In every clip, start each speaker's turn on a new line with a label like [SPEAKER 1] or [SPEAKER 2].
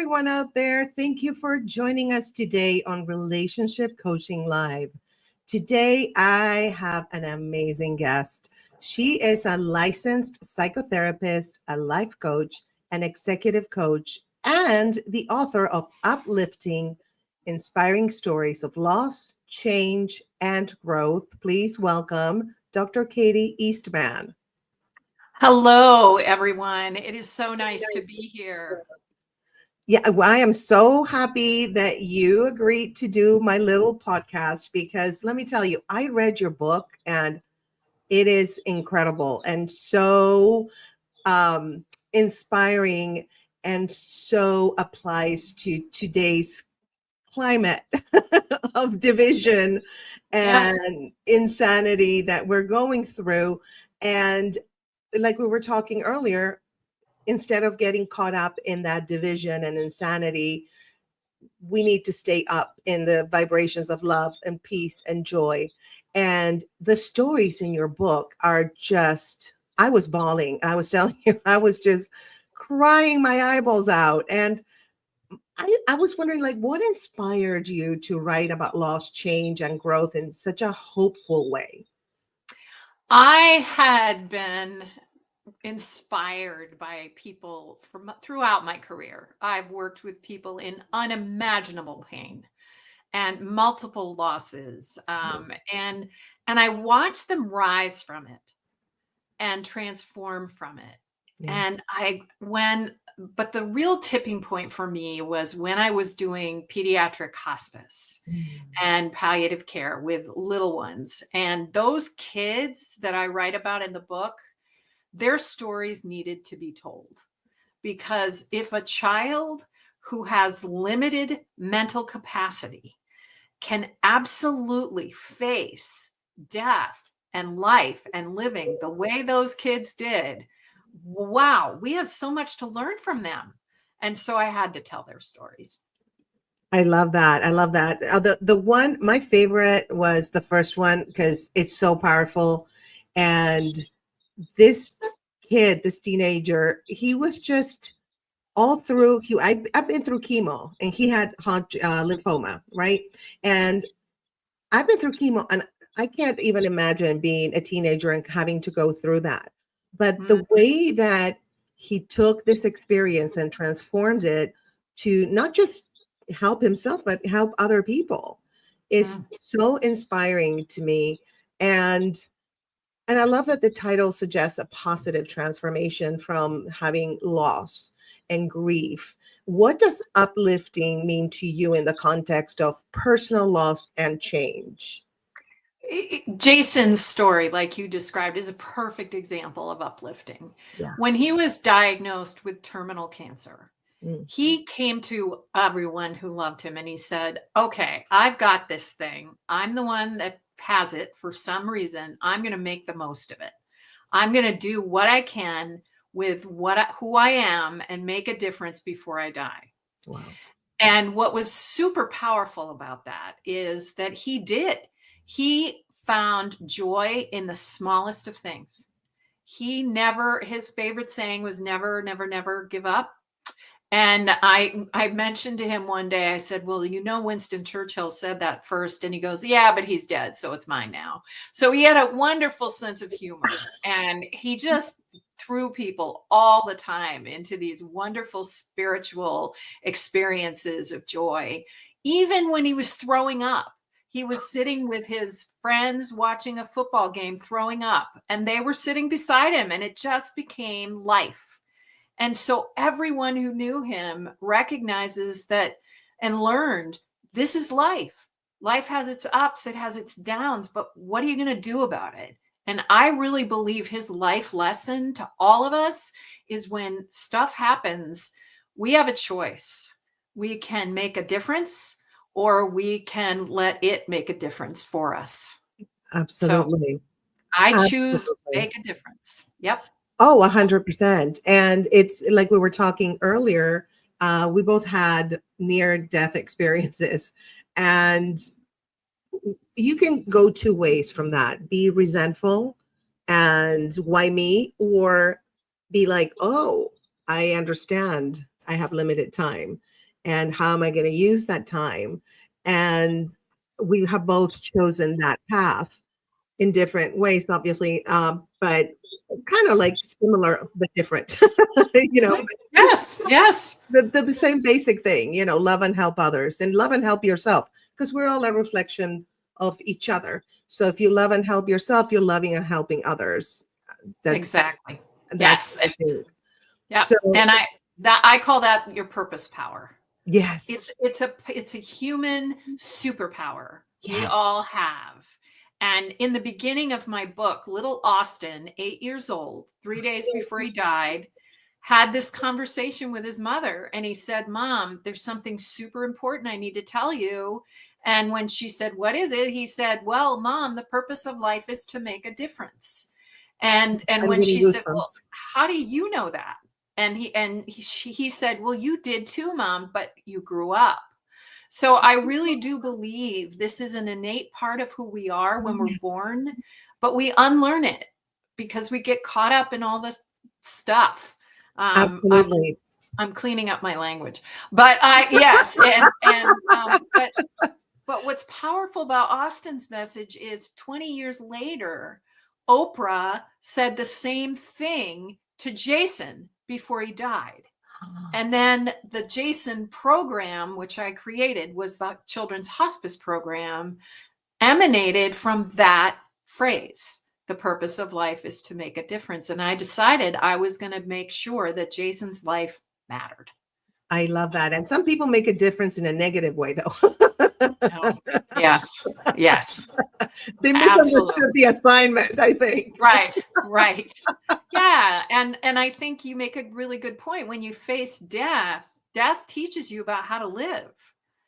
[SPEAKER 1] everyone out there. Thank you for joining us today on Relationship Coaching Live. Today, I have an amazing guest. She is a licensed psychotherapist, a life coach, an executive coach, and the author of Uplifting, Inspiring Stories of Loss, Change, and Growth. Please welcome Dr. Katie Eastman.
[SPEAKER 2] Hello, everyone. It is so nice to be here.
[SPEAKER 1] Yeah, well, I am so happy that you agreed to do my little podcast because let me tell you, I read your book and it is incredible and so inspiring and so applies to today's climate of division
[SPEAKER 2] Yes.
[SPEAKER 1] and insanity that we're going through. And like we were talking earlier, instead of getting caught up in that division and insanity, we need to stay up in the vibrations of love and peace and joy. And the stories in your book are just, I was bawling. I was telling you, I was just crying my eyeballs out. And I was wondering, like, what inspired you to write about loss, change, and growth in such a hopeful way?
[SPEAKER 2] I had been inspired by people from throughout my career. I've worked with people in unimaginable pain and multiple losses, and I watched them rise from it and transform from it.
[SPEAKER 1] Yeah.
[SPEAKER 2] And but the real tipping point for me was when I was doing pediatric hospice and palliative care with little ones. And those kids that I write about in the book, their stories needed to be told. Because if a child who has limited mental capacity can absolutely face death and life and living the way those kids did, wow, we have so much to learn from them. And so I had to tell their stories.
[SPEAKER 1] I love that. I love that. The one, my favorite was the first one because it's so powerful. And this kid, this teenager, he was just all through. I've been through chemo, and he had lymphoma, right? And I've been through chemo, and I can't even imagine being a teenager and having to go through that. But the way that he took this experience and transformed it to not just help himself, but help other people is so inspiring to me. And I love that the title suggests a positive transformation from having loss and grief. What does uplifting mean to you in the context of personal loss and change?
[SPEAKER 2] Jason's story, like you described, is a perfect example of uplifting.
[SPEAKER 1] Yeah.
[SPEAKER 2] When he was diagnosed with terminal cancer,
[SPEAKER 1] Mm.
[SPEAKER 2] he came to everyone who loved him and he said, okay, I've got this thing. I'm the one that has it for some reason. I'm going to make the most of it. I'm going to do what I can with who I am and make a difference before I die.
[SPEAKER 1] Wow.
[SPEAKER 2] And what was super powerful about that is that he did. He found joy in the smallest of things. His favorite saying was never, never, never give up. And I mentioned to him one day, I said, well, Winston Churchill said that first. And he goes, yeah, but he's dead. So it's mine now. So he had a wonderful sense of humor. And he just threw people all the time into these wonderful spiritual experiences of joy. Even when he was throwing up, he was sitting with his friends watching a football game, throwing up, and they were sitting beside him. And it just became life. And so everyone who knew him recognizes that and learned this is life. Life has its ups, it has its downs, but what are you going to do about it? And I really believe his life lesson to all of us is when stuff happens, we have a choice. We can make a difference or we can let it make a difference for us.
[SPEAKER 1] Absolutely.
[SPEAKER 2] So I choose
[SPEAKER 1] Absolutely.
[SPEAKER 2] make a difference. Yep.
[SPEAKER 1] Oh, 100%. And it's like we were talking earlier, we both had near death experiences. And you can go two ways from that: be resentful and why me, or be like, oh, I understand I have limited time. and how am I going to use that time? And we have both chosen that path in different ways, obviously, but kind of like similar but different, but
[SPEAKER 2] Yes, yes,
[SPEAKER 1] the same basic thing, love and help others and love and help yourself, because we're all a reflection of each other. So if you love and help yourself, you're loving and helping others. That's
[SPEAKER 2] exactly.
[SPEAKER 1] that's
[SPEAKER 2] Yes.
[SPEAKER 1] I think.
[SPEAKER 2] Yeah.
[SPEAKER 1] So
[SPEAKER 2] And I call that your purpose power.
[SPEAKER 1] yes,
[SPEAKER 2] It's a human superpower we
[SPEAKER 1] yes.
[SPEAKER 2] all have. And in the beginning of my book, little Austin, 8 years old, 3 days before he died, had this conversation with his mother. And he said, Mom, there's something super important I need to tell you. And when she said, What is it? He said, Well, Mom, the purpose of life is to make a difference. And
[SPEAKER 1] I'm
[SPEAKER 2] when
[SPEAKER 1] getting
[SPEAKER 2] she said, Well,
[SPEAKER 1] goosebumps.
[SPEAKER 2] how do you know that? He said, Well, you did too, Mom, but you grew up. So I really do believe this is an innate part of who we are when we're
[SPEAKER 1] Yes,
[SPEAKER 2] born, but we unlearn it because we get caught up in all this stuff. Um, I'm
[SPEAKER 1] absolutely.
[SPEAKER 2] I'm cleaning up my language, but I yes, but what's powerful about Austin's message is 20 years later, Oprah said the same thing to Jason before he died. And then the Jason program, which I created, was the children's hospice program, emanated from that phrase. The purpose of life is to make a difference. And I decided I was going to make sure that Jason's life mattered.
[SPEAKER 1] I love that. And some people make a difference in a negative way, though.
[SPEAKER 2] Oh, yes, yes,
[SPEAKER 1] They
[SPEAKER 2] absolutely.
[SPEAKER 1] misunderstood the assignment, I think.
[SPEAKER 2] Right, right. Yeah, and I think you make a really good point. When you face death, death teaches you about how to live.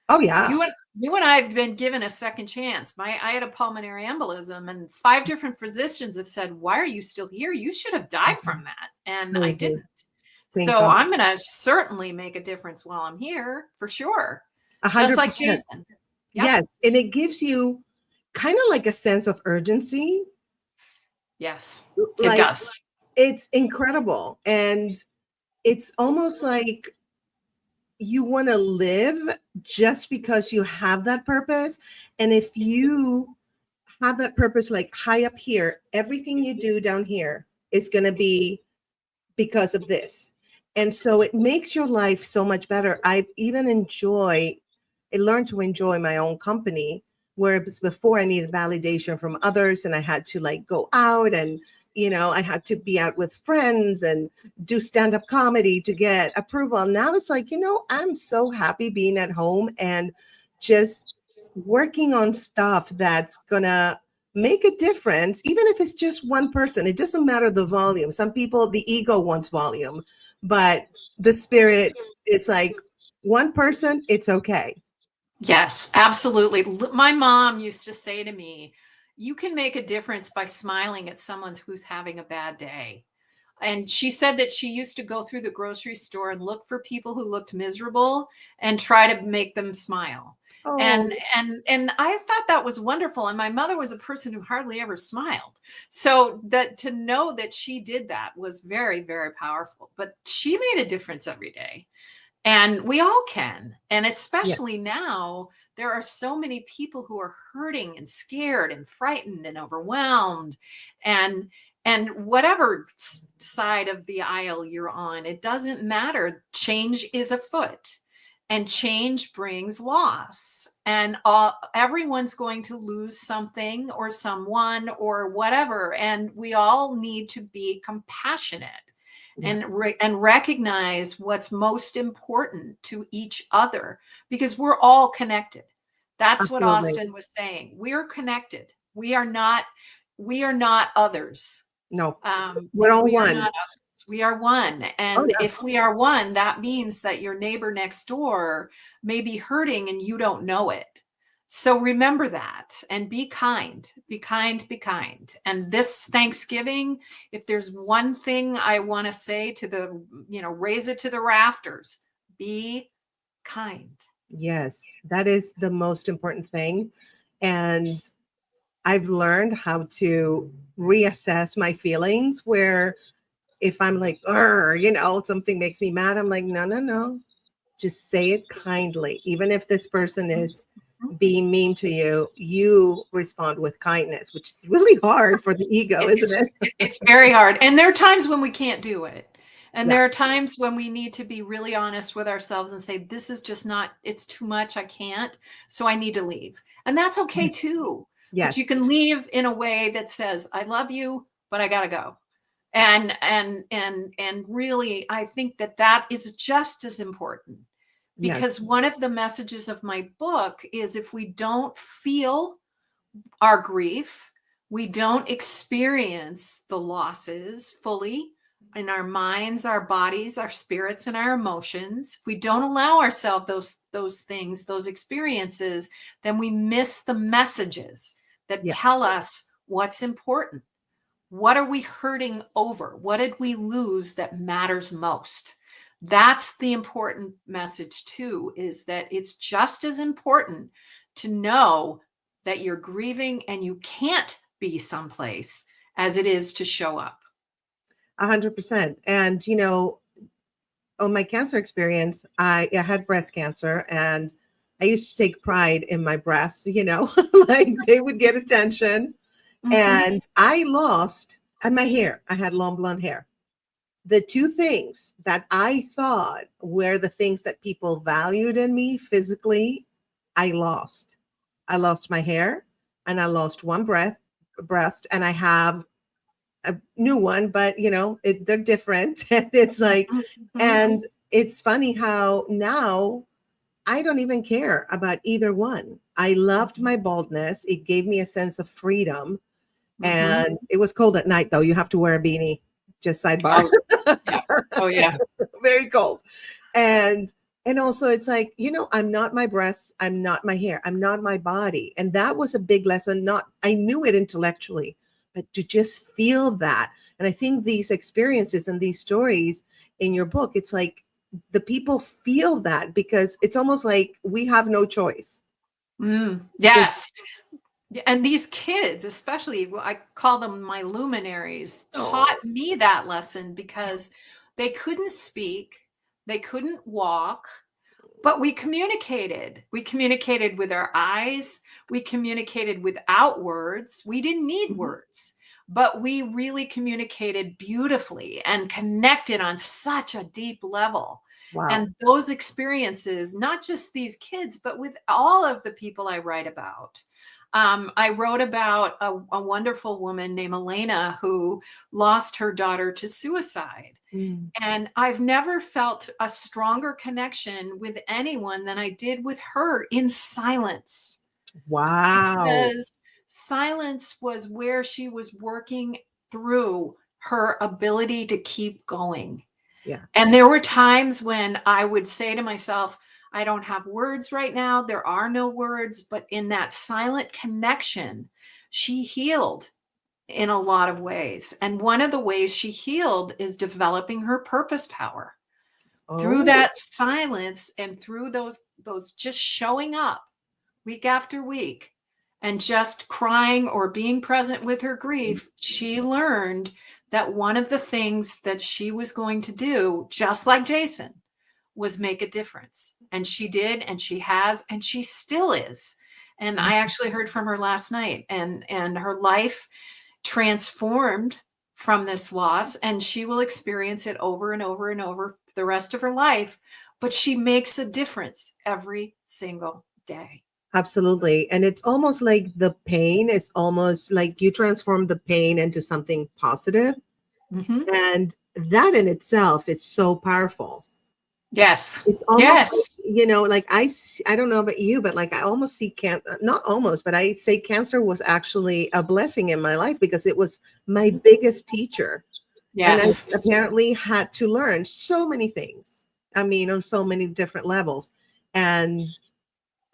[SPEAKER 1] Oh, yeah.
[SPEAKER 2] You and I have been given a second chance. I had a pulmonary embolism, and 5 different physicians have said, "Why are you still here? You should have died from that." And I
[SPEAKER 1] Thank you.
[SPEAKER 2] didn't.
[SPEAKER 1] Thank
[SPEAKER 2] So
[SPEAKER 1] God.
[SPEAKER 2] I'm going to certainly make a difference while I'm here, for sure. Just like
[SPEAKER 1] 100%.
[SPEAKER 2] Jason. Yep.
[SPEAKER 1] Yes. And it gives you kind of like a sense of urgency.
[SPEAKER 2] Yes, it
[SPEAKER 1] Like,
[SPEAKER 2] does.
[SPEAKER 1] it's incredible. And it's almost like you want to live just because you have that purpose. And if you have that purpose like high up here, everything you do down here is going to be because of this. And so it makes your life so much better. I learned to enjoy my own company, where it was before I needed validation from others and I had to like go out and, I had to be out with friends and do stand-up comedy to get approval. Now it's like, I'm so happy being at home and just working on stuff that's gonna make a difference, even if it's just one person. It doesn't matter the volume. Some people, the ego wants volume, but the spirit is like one person, it's okay.
[SPEAKER 2] Yes, absolutely. My mom used to say to me, "You can make a difference by smiling at someone who's having a bad day." And she said that she used to go through the grocery store and look for people who looked miserable and try to make them smile.
[SPEAKER 1] Oh,
[SPEAKER 2] And I thought that was wonderful. And my mother was a person who hardly ever smiled. So that to know that she did that was very, very powerful. But she made a difference every day. And we all can. And
[SPEAKER 1] yeah,
[SPEAKER 2] especially now, there are so many people who are hurting and scared and frightened and overwhelmed. And whatever side of the aisle you're on, it doesn't matter. Change is afoot. And change brings loss. And everyone's going to lose something or someone or whatever. And we all need to be compassionate
[SPEAKER 1] yeah,
[SPEAKER 2] and recognize what's most important to each other, because we're all connected. That's what
[SPEAKER 1] absolutely.
[SPEAKER 2] Austin was saying. We're connected. We are not others.
[SPEAKER 1] No,
[SPEAKER 2] um,
[SPEAKER 1] we're all
[SPEAKER 2] we are
[SPEAKER 1] one.
[SPEAKER 2] not others. We are one.
[SPEAKER 1] Oh,
[SPEAKER 2] And
[SPEAKER 1] yeah.
[SPEAKER 2] if we are one, that means that your neighbor next door may be hurting and you don't know it. So remember that and be kind, be kind, be kind. And this Thanksgiving, if there's one thing I want to say to raise it to the rafters, be kind.
[SPEAKER 1] Yes, that is the most important thing. And I've learned how to reassess my feelings where if I'm like, something makes me mad, I'm like, no, no, no. just say it kindly. Even if this person is being mean to you, you respond with kindness, which is really hard for the ego, isn't
[SPEAKER 2] It's
[SPEAKER 1] it?
[SPEAKER 2] it's very hard. And there are times when we can't do it. And
[SPEAKER 1] Yeah.
[SPEAKER 2] there are times when we need to be really honest with ourselves and say, this is just not, it's too much. I can't. So I need to leave. And that's okay too. But you
[SPEAKER 1] Yes.
[SPEAKER 2] can leave in a way that says, I love you, but I gotta go. And really, I think that that is just as important, because
[SPEAKER 1] Yes.
[SPEAKER 2] one of the messages of my book is if we don't feel our grief, we don't experience the losses fully in our minds, our bodies, our spirits, and our emotions, we don't allow ourselves those things, those experiences, then we miss the messages that
[SPEAKER 1] Yeah.
[SPEAKER 2] tell us what's important. What are we hurting over? What did we lose that matters most? That's the important message too, is that it's just as important to know that you're grieving and you can't be someplace as it is to show up.
[SPEAKER 1] 100%. And, on my cancer experience, I had breast cancer, and I used to take pride in my breasts, like they would get attention.
[SPEAKER 2] Mhm.
[SPEAKER 1] And I lost, and my hair, I had long blonde hair. The two things that I thought were the things that people valued in me physically, I lost. I lost my hair, and I lost one breast, and I have a new one, but they're different. And it's like,
[SPEAKER 2] Mhm.
[SPEAKER 1] and it's funny how now I don't even care about either one. I loved my baldness. It gave me a sense of freedom.
[SPEAKER 2] Mhm.
[SPEAKER 1] And it was cold at night, though. You have to wear a beanie, just sidebar.
[SPEAKER 2] Oh, yeah. Oh, yeah.
[SPEAKER 1] Very cold. And and also it's like, I'm not my breasts, I'm not my hair, I'm not my body. And that was a big lesson. Not I knew it intellectually, but to just feel that. And I think these experiences and these stories in your book, it's like the people feel that because it's almost like we have no choice. It's
[SPEAKER 2] Yes. And these kids, especially, I call them my luminaries,
[SPEAKER 1] oh
[SPEAKER 2] taught me that lesson because they couldn't speak, they couldn't walk, but we communicated. We communicated with our eyes, we communicated without words. We didn't need
[SPEAKER 1] mhm.
[SPEAKER 2] words, but we really communicated beautifully and connected on such a deep level.
[SPEAKER 1] Wow.
[SPEAKER 2] And those experiences, not just these kids, but with all of the people I write about. I wrote about a wonderful woman named Elena who lost her daughter to suicide.
[SPEAKER 1] Mm.
[SPEAKER 2] And I've never felt a stronger connection with anyone than I did with her in silence,
[SPEAKER 1] Wow.
[SPEAKER 2] because silence was where she was working through her ability to keep going.
[SPEAKER 1] Yeah.
[SPEAKER 2] And there were times when I would say to myself, I don't have words right now. There are no words. But in that silent connection, she healed in a lot of ways. And one of the ways she healed is developing her purpose power through
[SPEAKER 1] Oh,
[SPEAKER 2] that silence and through those just showing up week after week and just crying or being present with her grief. She learned that one of the things that she was going to do, just like Jason, was make a difference. And she did, and she has, and she still is. And I actually heard from her last night, and her life transformed from this loss, and she will experience it over and over and over for the rest of her life. But she makes a difference every single day.
[SPEAKER 1] absolutely. And it's almost like the pain is almost like you transform the pain into something positive.
[SPEAKER 2] Mhm.
[SPEAKER 1] And that in itself is so powerful.
[SPEAKER 2] Yes.
[SPEAKER 1] It's almost like,
[SPEAKER 2] Yes.
[SPEAKER 1] like I don't know about you, but like I almost see not almost, but I say cancer was actually a blessing in my life because it was my biggest teacher. And I
[SPEAKER 2] Yes.
[SPEAKER 1] apparently had to learn so many things. I mean, on so many different levels. And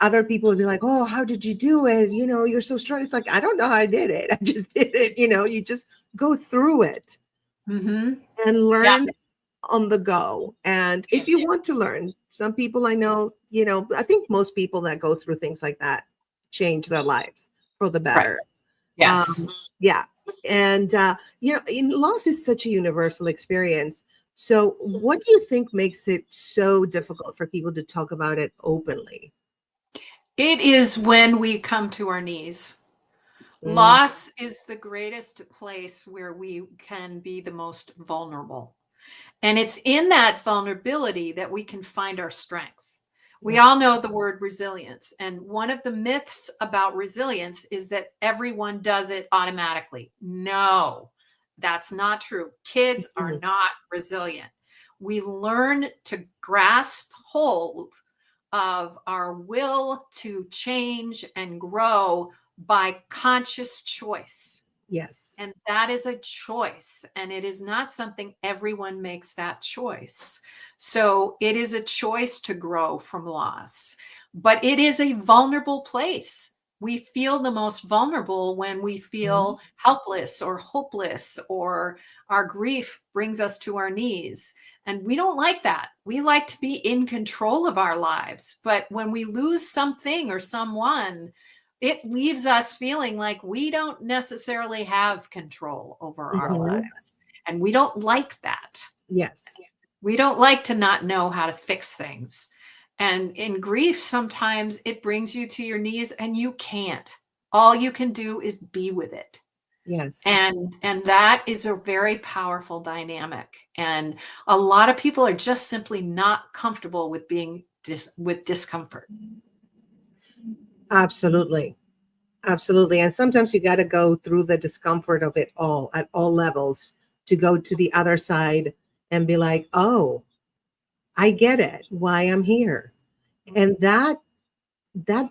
[SPEAKER 1] other people would be like, "Oh, how did you do it? You're so strong." It's like, I don't know how I did it. I just did it. You just go through it
[SPEAKER 2] Mhm.
[SPEAKER 1] and
[SPEAKER 2] Yeah.
[SPEAKER 1] learn on the go. And if
[SPEAKER 2] Thank
[SPEAKER 1] you
[SPEAKER 2] you.
[SPEAKER 1] want to learn, some people I know, I think most people that go through things like that change their lives for the
[SPEAKER 2] Right.
[SPEAKER 1] better.
[SPEAKER 2] Yes.
[SPEAKER 1] Um, yeah. And, loss is such a universal experience. So what do you think makes it so difficult for people to talk about it openly?
[SPEAKER 2] It is when we come to our knees.
[SPEAKER 1] Mm,
[SPEAKER 2] Loss is the greatest place where we can be the most vulnerable. And it's in that vulnerability that we can find our strength. We
[SPEAKER 1] yeah.
[SPEAKER 2] all know the word resilience. And one of the myths about resilience is that everyone does it automatically. No, that's not true. Kids are
[SPEAKER 1] Mhm.
[SPEAKER 2] not resilient. We learn to grasp hold of our will to change and grow by conscious choice.
[SPEAKER 1] Yes.
[SPEAKER 2] And that is a choice. And it is not something everyone makes that choice. So it is a choice to grow from loss, but it is a vulnerable place. We feel the most vulnerable when we
[SPEAKER 1] Mhm.
[SPEAKER 2] feel helpless or hopeless, or our grief brings us to our knees. And we don't like that. We like to be in control of our lives. But when we lose something or someone, it leaves us feeling like we don't necessarily have control over our
[SPEAKER 1] Mhm.
[SPEAKER 2] lives. And we don't like that.
[SPEAKER 1] Yes.
[SPEAKER 2] We don't like to not know how to fix things. And in grief, sometimes it brings you to your knees and you can't. All you can do is be with it.
[SPEAKER 1] Yes.
[SPEAKER 2] And that is a very powerful dynamic. And a lot of people are just simply not comfortable with being with discomfort.
[SPEAKER 1] Absolutely. Absolutely. And sometimes you got to go through the discomfort of it all at all levels to go to the other side and be like, oh, I get it, why I'm here. And that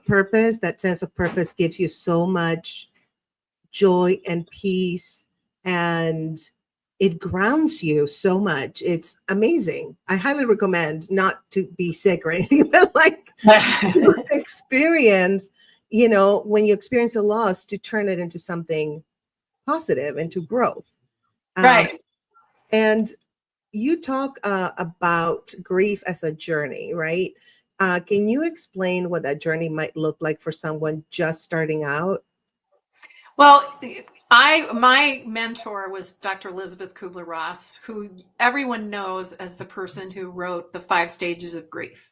[SPEAKER 1] purpose, that sense of purpose gives you so much joy and peace, and it grounds you so much. It's amazing. I highly recommend not to be sick or anything, but like experience, when you experience a loss, to turn it into something positive, into growth. Um,
[SPEAKER 2] Right.
[SPEAKER 1] and you talk about grief as a journey, right? Can you explain what that journey might look like for someone just starting out?
[SPEAKER 2] Well, I my mentor was Dr. Elizabeth Kubler-Ross, who everyone knows as the person who wrote The Five Stages of Grief.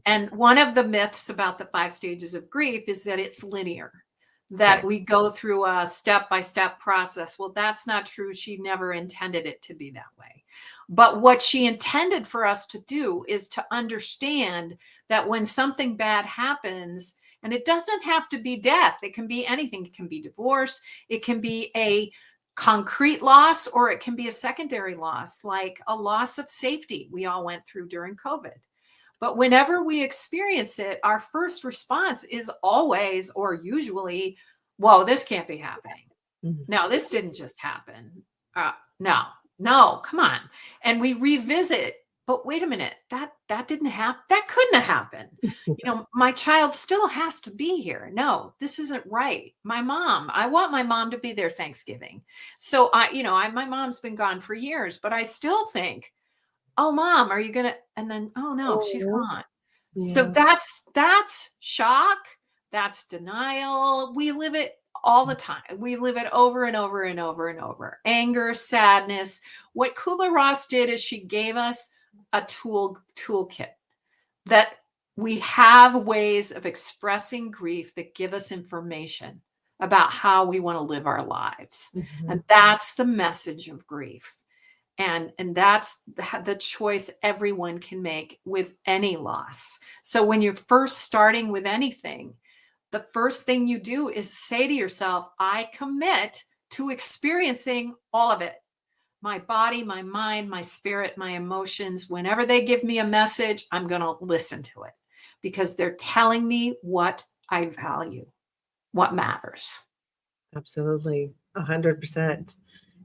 [SPEAKER 2] And one of the myths about the five stages of grief is that it's linear, that
[SPEAKER 1] Okay.
[SPEAKER 2] we go through a step by step process. Well, that's not true. She never intended it to be that way. But what she intended for us to do is to understand that when something bad happens, and it doesn't have to be death, it can be anything. It can be divorce, it can be a concrete loss, or it can be a secondary loss, like a loss of safety we all went through during COVID. But whenever we experience it, our first response is always or usually, whoa, this can't be happening.
[SPEAKER 1] Mhm.
[SPEAKER 2] No, this didn't just happen. No, no, come on. And we revisit, but wait a minute, that didn't happen. That couldn't have happened. My child still has to be here. No, this isn't right. I want my mom to be there Thanksgiving. So my mom's been gone for years, but I still think, oh mom, are you gonna, and then oh no, she's
[SPEAKER 1] Oh,
[SPEAKER 2] gone. So
[SPEAKER 1] yeah.
[SPEAKER 2] that's shock, that's denial. We live it all the time. We live it over and over and over and over. Anger, sadness. What Kubler-Ross did is she gave us a toolkit that we have ways of expressing grief that give us information about how we want to live our lives.
[SPEAKER 1] Mhm.
[SPEAKER 2] And that's the message of grief. And that's the choice everyone can make with any loss. So when you're first starting with anything, the first thing you do is say to yourself, I commit to experiencing all of it. My body, my mind, my spirit, my emotions. Whenever they give me a message, I'm going to listen to it because they're telling me what I value, what matters.
[SPEAKER 1] Absolutely, 100%.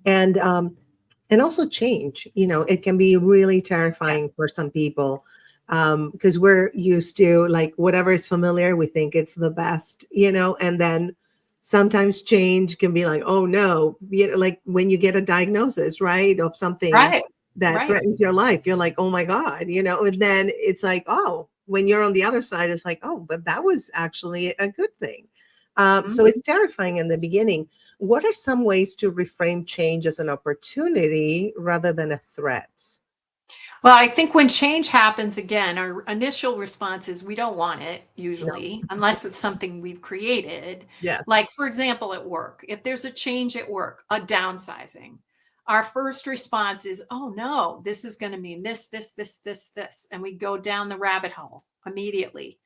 [SPEAKER 1] And also change. It can be really terrifying
[SPEAKER 2] Yes.
[SPEAKER 1] for some people, because we're used to, like, whatever is familiar, we think it's the best, and then sometimes change can be like, oh no, like when you get a diagnosis, right, of something
[SPEAKER 2] Right.
[SPEAKER 1] that
[SPEAKER 2] Right.
[SPEAKER 1] threatens your life, you're like, oh my God, and then it's like, oh, when you're on the other side, it's like, oh, but that was actually a good thing. So
[SPEAKER 2] Mhm.
[SPEAKER 1] it's terrifying in the beginning. What are some ways to reframe change as an opportunity rather than a threat?
[SPEAKER 2] Well, I think when change happens again, our initial response is we don't want it
[SPEAKER 1] No.
[SPEAKER 2] usually, unless it's something we've created.
[SPEAKER 1] Yeah.
[SPEAKER 2] Like, for example, at work, if there's a change at work, a downsizing, our first response is, oh no, this is going to mean this. And we go down the rabbit hole immediately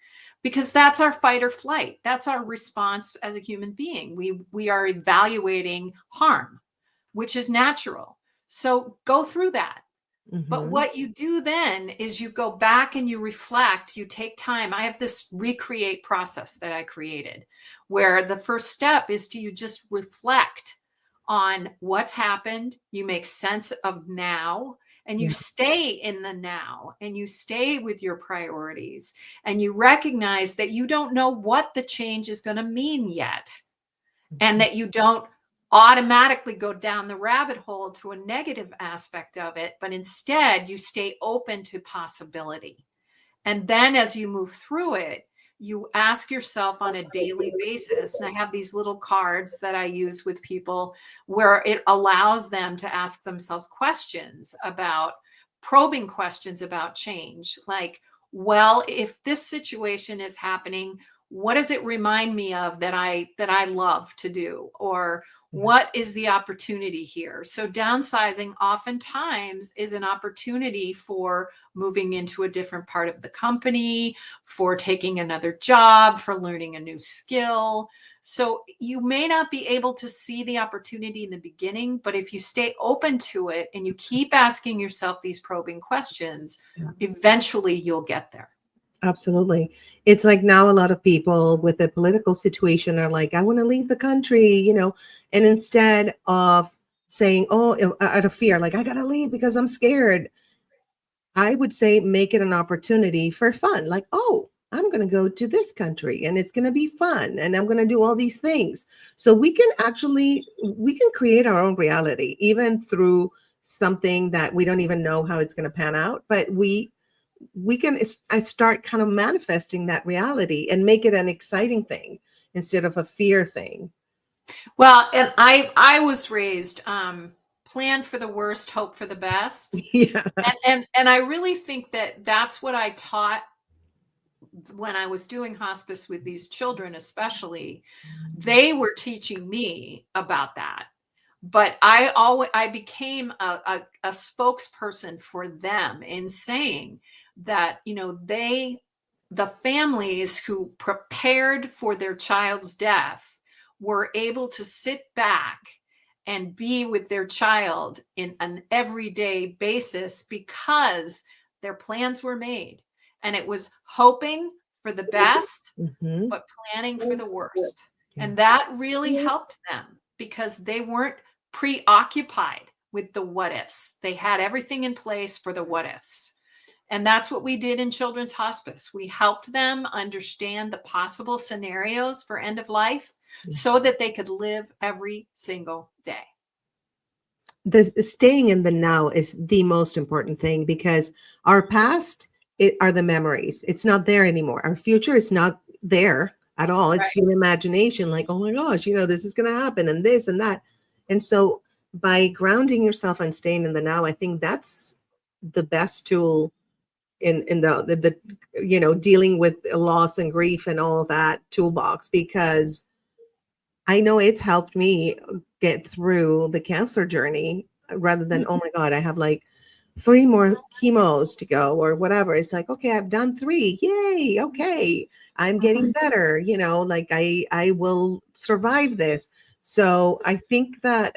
[SPEAKER 2] because that's our fight or flight. That's our response as a human being. We are evaluating harm, which is natural. So go through that. But
[SPEAKER 1] Hmm.
[SPEAKER 2] what you do then is you go back and you reflect, you take time. I have this recreate process that I created where the first step is to you just reflect on what's happened. You make sense of now and you
[SPEAKER 1] Yeah.
[SPEAKER 2] stay in the now and you stay with your priorities and you recognize that you don't know what the change is going to mean yet and
[SPEAKER 1] Mhm.
[SPEAKER 2] that you don't automatically go down the rabbit hole to a negative aspect of it, but instead you stay open to possibility. And then as you move through it, you ask yourself on a daily basis. And I have these little cards that I use with people where it allows them to ask themselves questions about probing questions about change. Like, well, if this situation is happening, what does it remind me of that I love to do? Or
[SPEAKER 1] Yeah.
[SPEAKER 2] what is the opportunity here? So downsizing oftentimes is an opportunity for moving into a different part of the company, for taking another job, for learning a new skill. So you may not be able to see the opportunity in the beginning, but if you stay open to it and you keep asking yourself these probing questions,
[SPEAKER 1] Yeah.
[SPEAKER 2] eventually you'll get there.
[SPEAKER 1] Absolutely. It's like now a lot of people with the political situation are like, I want to leave the country, and instead of saying, oh, out of fear, like, I got to leave because I'm scared, I would say make it an opportunity for fun. Like, oh, I'm going to go to this country and it's going to be fun and I'm going to do all these things. So we can create our own reality even through something that we don't even know how it's going to pan out, but we can I start kind of manifesting that reality and make it an exciting thing instead of a fear thing.
[SPEAKER 2] Well, and I was raised plan for the worst, hope for the best.
[SPEAKER 1] Yeah.
[SPEAKER 2] And I really think that that's what I taught when I was doing hospice with these children, especially. They were teaching me about that. But I became a spokesperson for them in saying that, the families who prepared for their child's death were able to sit back and be with their child in an everyday basis because their plans were made. And it was hoping for the best,
[SPEAKER 1] Hmm.
[SPEAKER 2] but planning for the worst.
[SPEAKER 1] Yeah.
[SPEAKER 2] And that really helped them because they weren't preoccupied with the what ifs. They had everything in place for the what ifs. And that's what we did in children's hospice. We helped them understand the possible scenarios for end of life
[SPEAKER 1] Yeah.
[SPEAKER 2] so that they could live every single day.
[SPEAKER 1] The staying in the now is the most important thing because our past are the memories. It's not there anymore. Our future is not there at all. It's
[SPEAKER 2] Right.
[SPEAKER 1] your imagination, like, oh my gosh, this is going to happen and this and that. And so by grounding yourself and staying in the now, I think that's the best tool in the dealing with loss and grief and all that toolbox, because I know it's helped me get through the cancer journey rather than, oh my God, I have like 3 more chemos to go or whatever. It's like, okay, I've done 3. Yay. Okay. I'm getting
[SPEAKER 2] Mhm.
[SPEAKER 1] better. Like I will survive this. So I think that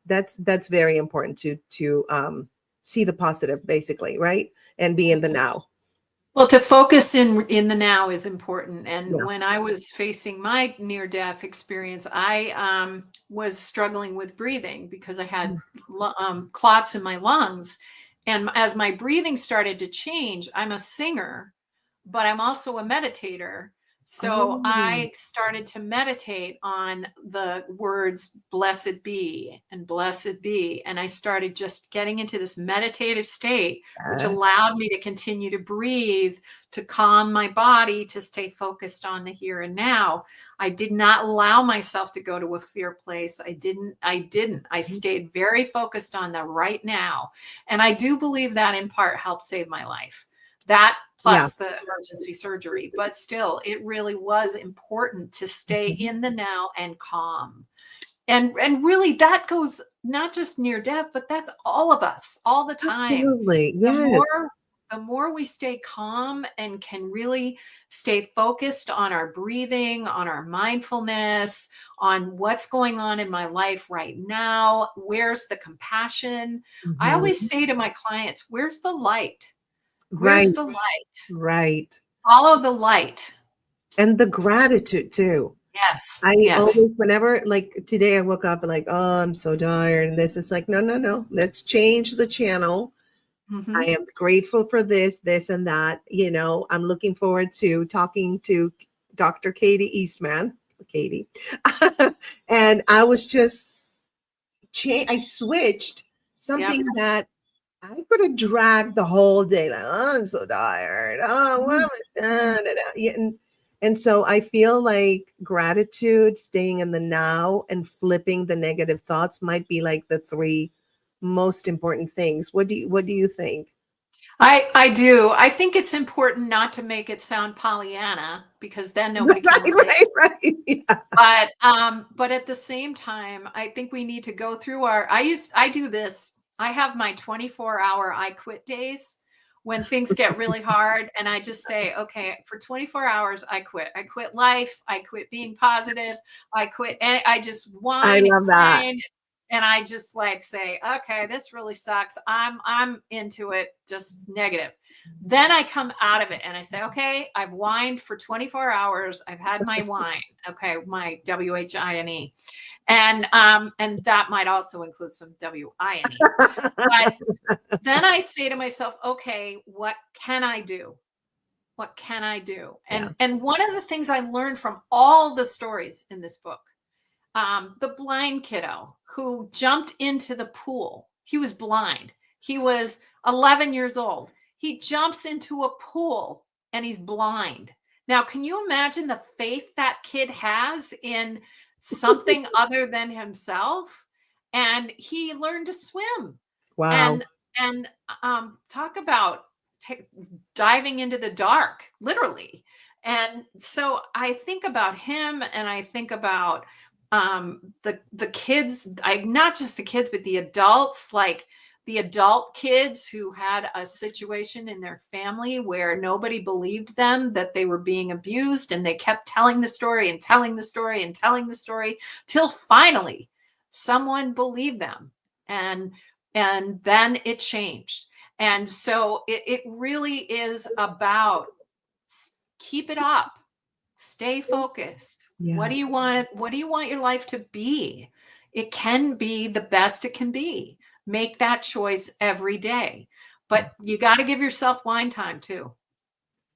[SPEAKER 1] that's very important to see the positive basically, right? And be in the now.
[SPEAKER 2] Well, to focus in the now is important. And
[SPEAKER 1] Yeah.
[SPEAKER 2] when I was facing my near death experience, I was struggling with breathing because I had clots in my lungs. And as my breathing started to change, I'm a singer, but I'm also a meditator. So
[SPEAKER 1] Oh,
[SPEAKER 2] I started to meditate on the words blessed be and blessed be. And I started just getting into this meditative state, which
[SPEAKER 1] yeah.
[SPEAKER 2] allowed me to continue to breathe, to calm my body, to stay focused on the here and now. I did not allow myself to go to a fear place. I stayed very focused on the right now. And I do believe that in part helped save my life. That
[SPEAKER 1] Yeah.
[SPEAKER 2] plus the emergency surgery, but still it really was important to stay
[SPEAKER 1] Mhm.
[SPEAKER 2] in the now and calm. And really that goes not just near death, but that's all of us all the time.
[SPEAKER 1] Absolutely.
[SPEAKER 2] the
[SPEAKER 1] Yes.
[SPEAKER 2] more the more we stay calm and can really stay focused on our breathing, on our mindfulness, on what's going on in my life right now, where's the compassion. I always
[SPEAKER 1] Mhm.
[SPEAKER 2] say to my clients, where's the light?
[SPEAKER 1] Right.
[SPEAKER 2] Where's the light?
[SPEAKER 1] Right.
[SPEAKER 2] Follow the light.
[SPEAKER 1] And the gratitude too.
[SPEAKER 2] Yes.
[SPEAKER 1] I
[SPEAKER 2] Yes.
[SPEAKER 1] always, whenever, like today, I woke up and like, oh, I'm so tired. And this is like, no, no, no. Let's change the channel. I
[SPEAKER 2] Hmm.
[SPEAKER 1] am grateful for this, and that. I'm looking forward to talking to Dr. Katie Eastman, Katie. And I was just, I switched
[SPEAKER 2] Yep.
[SPEAKER 1] something that I could have dragged the whole day. Like, oh, I'm so tired. Oh, what
[SPEAKER 2] Mhm.
[SPEAKER 1] am I done? Yeah, and so I feel like gratitude, staying in the now, and flipping the negative thoughts might be like the three most important things. What do you think?
[SPEAKER 2] I do. I think it's important not to make it sound Pollyanna because then nobody can
[SPEAKER 1] Right,
[SPEAKER 2] relate.
[SPEAKER 1] right, right. Yeah.
[SPEAKER 2] But at the same time, I think we need to go through I do this. I have my 24-hour I quit days when things get really hard and I just say, okay, for 24 hours I quit. I quit life, I quit being positive, I quit and I just
[SPEAKER 1] I
[SPEAKER 2] whine and
[SPEAKER 1] love that.
[SPEAKER 2] complain and I just like say, okay, this really sucks. I'm into it, just negative. Then I come out of it and I say, okay, I've whined for 24 hours. I've had my wine. Okay, my WHINE. And that might also include some WINE. But then I say to myself, okay, what can I do? What can I do?
[SPEAKER 1] Yeah.
[SPEAKER 2] And one of the things I learned from all the stories in this book, the blind kiddo who jumped into the pool. He was blind. He was 11 years old. He jumps into a pool and he's blind. Now, can you imagine the faith that kid has in something other than himself? And he learned to swim.
[SPEAKER 1] Wow.
[SPEAKER 2] And talk about t- diving into the dark, literally. And so I think about him, and I think about the kids, not just the kids but the adults, like the adult kids who had a situation in their family where nobody believed them that they were being abused, and they kept telling the story and telling the story and telling the story till finally someone believed them, and then it changed. And so it really is about keep it up, stay focused.
[SPEAKER 1] Yeah.
[SPEAKER 2] What do you want your life to be? It can be the best it can be. Make that choice every day, but you got to give yourself wine time too.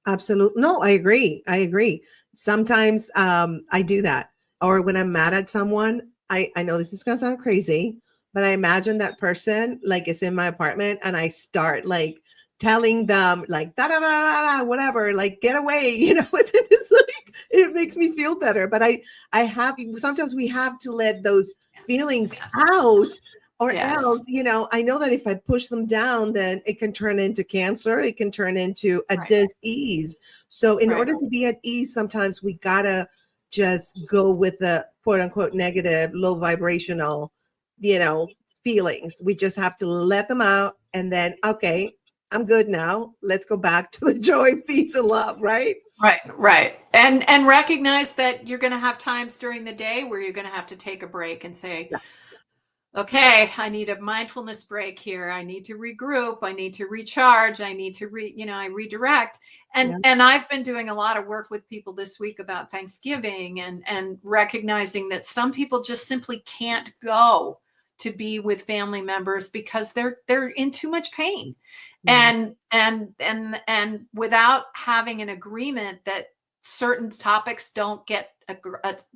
[SPEAKER 1] Absolutely. No, I agree. I agree. Sometimes I do that. Or when I'm mad at someone, I know this is gonna sound crazy, but I imagine that person like is in my apartment and I start like telling them like da da da da da whatever, like get away, it's like it makes me feel better. But I have sometimes we have to let those
[SPEAKER 2] Yes,
[SPEAKER 1] feelings
[SPEAKER 2] yes,
[SPEAKER 1] out, or else,
[SPEAKER 2] yes.
[SPEAKER 1] I know that if I push them down, then it can turn into cancer. It can turn into a
[SPEAKER 2] Right,
[SPEAKER 1] dis-ease. So in
[SPEAKER 2] right,
[SPEAKER 1] order to be at ease, sometimes we gotta just go with the quote unquote negative, low vibrational, you know, feelings. We just have to let them out and then, okay, I'm good now. Let's go back to the joy, peace, and love, right?
[SPEAKER 2] right. And recognize that you're going to have times during the day where you're going to have to take a break and say,
[SPEAKER 1] Yeah.
[SPEAKER 2] okay, I need a mindfulness break here. I need to regroup. I need to recharge. I need to I redirect.
[SPEAKER 1] Yeah.
[SPEAKER 2] And I've been doing a lot of work with people this week about Thanksgiving, and recognizing that some people just simply can't go to be with family members because they're in too much pain.
[SPEAKER 1] Yeah.
[SPEAKER 2] And without having an agreement that certain topics don't get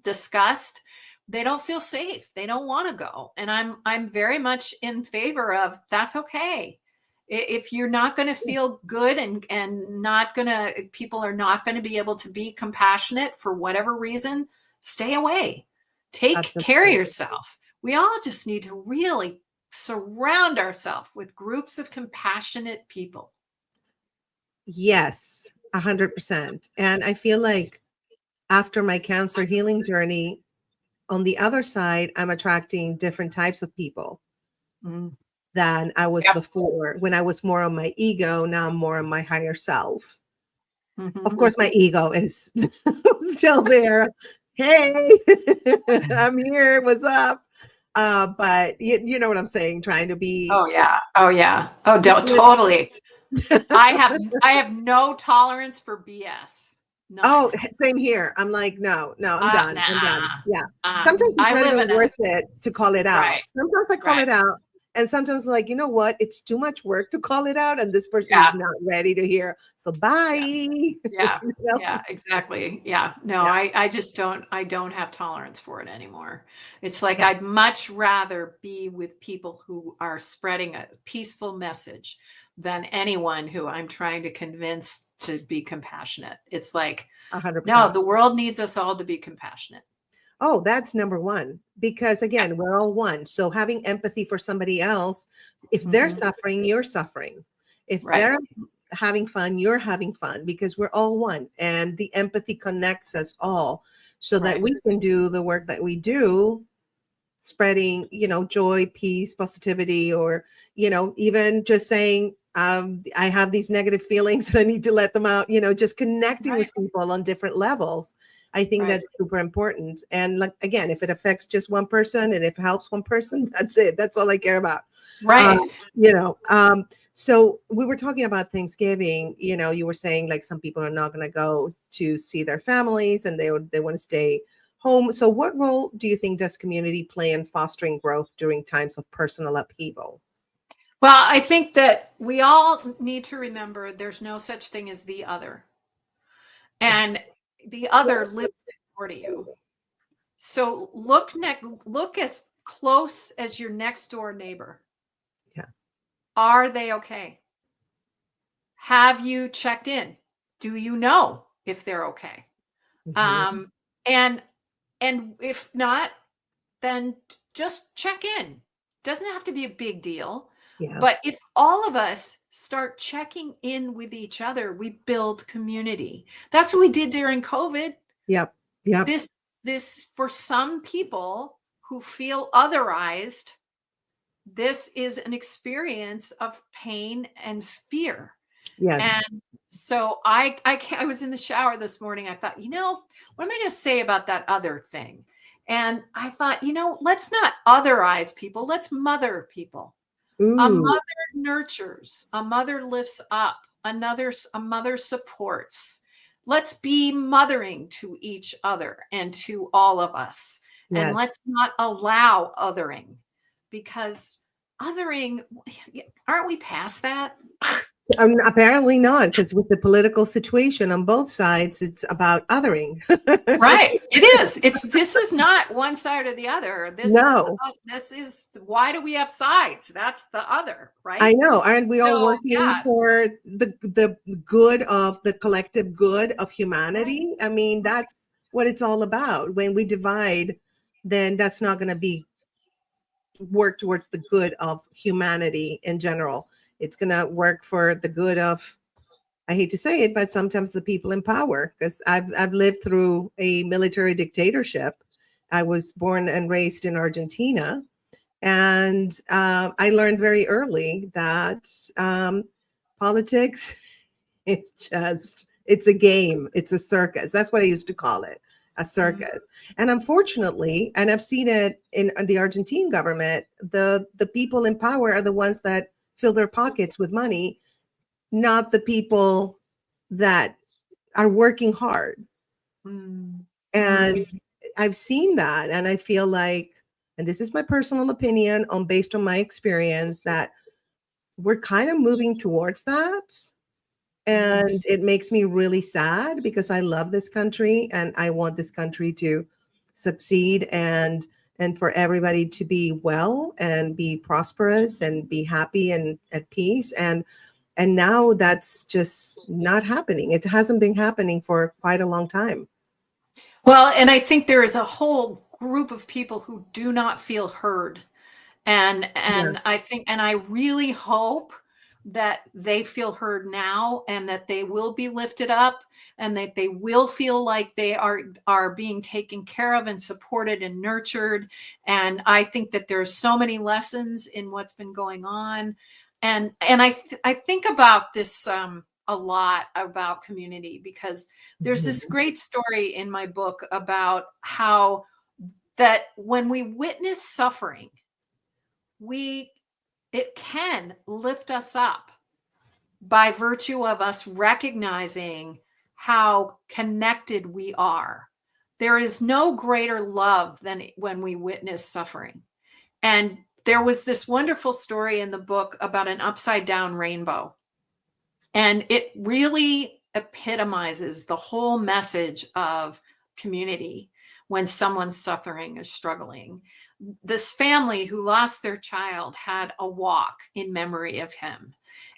[SPEAKER 2] discussed, they don't feel safe. They don't want to go. And I'm very much in favor of that's okay. If you're not going to feel good and not going to, people are not going to be able to be compassionate for whatever reason, stay away. Take care of
[SPEAKER 1] Absolutely.
[SPEAKER 2] yourself. We all just need to really surround ourselves with groups of compassionate people.
[SPEAKER 1] Yes, 100%. And I feel like after my cancer healing journey, on the other side, I'm attracting different types of people
[SPEAKER 2] Mm.
[SPEAKER 1] than I was
[SPEAKER 2] Yep.
[SPEAKER 1] before. When I was more on my ego, now I'm more on my higher self. Of
[SPEAKER 2] Mhm.
[SPEAKER 1] course, my ego is still there. Hey, I'm here. What's up? But you know what I'm saying? Trying to be
[SPEAKER 2] Oh yeah. Oh yeah. Oh,
[SPEAKER 1] flip.
[SPEAKER 2] totally. I have no tolerance for BS. None.
[SPEAKER 1] Oh, same here. I'm like, no, I'm done. I'm done.
[SPEAKER 2] Nah.
[SPEAKER 1] Yeah. Sometimes it's
[SPEAKER 2] I
[SPEAKER 1] not
[SPEAKER 2] live
[SPEAKER 1] even
[SPEAKER 2] in a
[SPEAKER 1] worth it to call it out.
[SPEAKER 2] right.
[SPEAKER 1] Sometimes I call
[SPEAKER 2] Right.
[SPEAKER 1] it out. And sometimes like, you know what? It's too much work to call it out. And this person
[SPEAKER 2] Yeah.
[SPEAKER 1] is not ready to hear. So bye.
[SPEAKER 2] Yeah. Yeah.
[SPEAKER 1] You know?
[SPEAKER 2] Yeah, exactly. Yeah. No,
[SPEAKER 1] Yeah.
[SPEAKER 2] I just I don't have tolerance for it anymore. It's like
[SPEAKER 1] Yeah.
[SPEAKER 2] I'd much rather be with people who are spreading a peaceful message than anyone who I'm trying to convince to be compassionate. It's like, no,
[SPEAKER 1] 100%.
[SPEAKER 2] the world needs us all to be compassionate.
[SPEAKER 1] Oh, that's number one. Because
[SPEAKER 2] Yeah.
[SPEAKER 1] again, we're all one. So having empathy for somebody else, if they're
[SPEAKER 2] Mhm.
[SPEAKER 1] suffering, you're suffering. If
[SPEAKER 2] Right.
[SPEAKER 1] they're having fun, you're having fun because we're all one. And the empathy connects us all so that
[SPEAKER 2] Right.
[SPEAKER 1] we can do the work that we do, spreading, joy, peace, positivity, or, even just saying, I have these negative feelings and I need to let them out, just connecting
[SPEAKER 2] Right.
[SPEAKER 1] with people on different levels. I think
[SPEAKER 2] Right.
[SPEAKER 1] that's super important. And like, again, if it affects just one person and if it helps one person, that's it. That's all I care about. Um,
[SPEAKER 2] Right.
[SPEAKER 1] you know, um, so we were talking about Thanksgiving, you were saying like some people are not going to go to see their families and they want to stay home. So what role do you think does community play in fostering growth during times of personal upheaval?
[SPEAKER 2] Well, I think that we all need to remember there's no such thing as the other. And the other lives next door to you. So look as close as your next door neighbor.
[SPEAKER 1] Yeah.
[SPEAKER 2] Are they okay? Have you checked in? Do you know if they're okay?
[SPEAKER 1] Mhm.
[SPEAKER 2] Um, and if not, then just check in. Doesn't have to be a big deal.
[SPEAKER 1] Yeah.
[SPEAKER 2] But if all of us start checking in with each other, we build community. That's what we did during COVID.
[SPEAKER 1] Yep. Yep.
[SPEAKER 2] This this for some people who feel otherized, this is an experience of pain and fear.
[SPEAKER 1] Yes.
[SPEAKER 2] And so I was in the shower this morning. I thought, what am I going to say about that other thing? And I thought, let's not otherize people. Let's mother people. A
[SPEAKER 1] Ooh.
[SPEAKER 2] mother nurtures, a mother lifts up, a mother supports. Let's be mothering to each other and to all of us. And
[SPEAKER 1] Yes.
[SPEAKER 2] let's not allow othering, because othering, aren't we past that?
[SPEAKER 1] Apparently not, because with the political situation on both sides, it's about othering.
[SPEAKER 2] Right. It is. This is not one side or the other.
[SPEAKER 1] No,
[SPEAKER 2] This is why do we have sides? That's the other,
[SPEAKER 1] I
[SPEAKER 2] right?
[SPEAKER 1] know. Aren't we all
[SPEAKER 2] So
[SPEAKER 1] working for
[SPEAKER 2] yes.
[SPEAKER 1] the good of the collective good of
[SPEAKER 2] Right.
[SPEAKER 1] humanity? I mean,
[SPEAKER 2] Right.
[SPEAKER 1] that's what it's all about. When we divide, then that's not going to be work towards the good of humanity in general. It's going to work for the good of, I hate to say it, but sometimes the people in power, because I've lived through a military dictatorship. I was born and raised in Argentina, and I learned very early that politics, it's a game, it's a circus. That's what I used to call it, a
[SPEAKER 2] Mm.
[SPEAKER 1] circus. And unfortunately, and I've seen it in the Argentine government, the people in power are the ones that fill their pockets with money, not the people that are working hard.
[SPEAKER 2] Mm.
[SPEAKER 1] And
[SPEAKER 2] Mm.
[SPEAKER 1] I've seen that, and I feel like, and this is my personal opinion on based on my experience, that we're kind of moving towards that.
[SPEAKER 2] Mhm.
[SPEAKER 1] And it makes me really sad because I love this country and I want this country to succeed and for everybody to be well and be prosperous and be happy and at peace. And now that's just not happening. It hasn't been happening for quite a long time.
[SPEAKER 2] Well, and I think there is a whole group of people who do not feel heard.
[SPEAKER 1] Yeah.
[SPEAKER 2] And I think and I really hope that they feel heard now and that they will be lifted up and that they will feel like they are being taken care of and supported and nurtured. And I think that there's so many lessons in what's been going on. And I think about this a lot about community because there's this
[SPEAKER 1] Mhm.
[SPEAKER 2] great story in my book about how that when we witness suffering, we it can lift us up by virtue of us recognizing how connected we are. There is no greater love than when we witness suffering. And there was this wonderful story in the book about an upside down rainbow. And it really epitomizes the whole message of community when someone's suffering or struggling. This family who lost their child had a walk in memory of him.